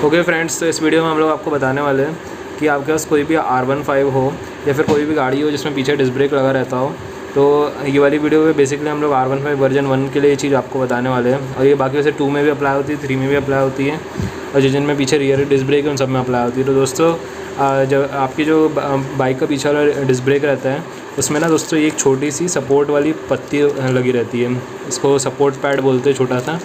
Okay friends, तो इस video में हम लोग आपको बताने वाले हैं कि आपके पास कोई भी R15 हो या फिर कोई भी गाड़ी हो जिसमें पीछे डिस्क ब्रेक लगा रहता हो, तो ये वाली वीडियो में बेसिकली हम लोग R15 वर्जन 1 के लिए ये चीज़ आपको बताने वाले हैं। और ये बाकी वैसे 2 में भी अप्लाई होती है, 3 में भी अप्लाई होती है, और जिनमें पीछे रियर डिस्क ब्रेक है उन सब में अप्लाई होती है। तो दोस्तों जब आपकी जो बाइक का पीछे वाला डिस्क ब्रेक रहता है उसमें ना दोस्तों एक छोटी सी सपोर्ट वाली पत्ती लगी रहती है, इसको सपोर्ट पैड बोलते हैं, छोटा सा।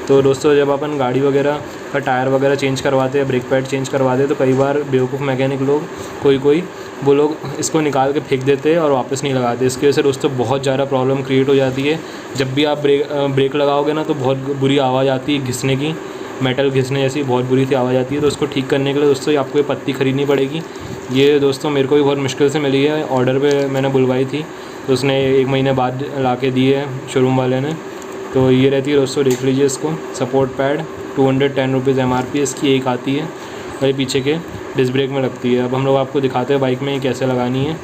तो दोस्तों जब अपन गाड़ी वगैरह का टायर वगैरह चेंज करवाते हैं, ब्रेक पैड चेंज करवाते हैं, तो कई बार बेवकूफ़ मैकेनिक लोग कोई वो लोग इसको निकाल के फेंक देते हैं और वापस नहीं लगाते। इसकी वजह से दोस्तों बहुत ज़्यादा प्रॉब्लम क्रिएट हो जाती है। जब भी आप ब्रेक लगाओगे ना तो बहुत बुरी आवाज़ आती है, घिसने की, मेटल घिसने जैसी बहुत बुरी सी आवाज़ आती है। तो उसको ठीक करने के लिए दोस्तों आपको ये पत्ती ख़रीदनी पड़ेगी। ये दोस्तों मेरे को भी बहुत मुश्किल से मिली है, ऑर्डर पे मैंने बुलवाई थी, तो उसने 1 महीने बाद ला के दी है शोरूम वाले ने। तो ये रहती है दोस्तों, देख लीजिए इसको, सपोर्ट पैड 210 रुपीज़ MRP इसकी एक आती है, और ये पीछे के डिस्क ब्रेक में लगती है। अब हम लोग आपको दिखाते हैं बाइक में ये कैसे लगानी है।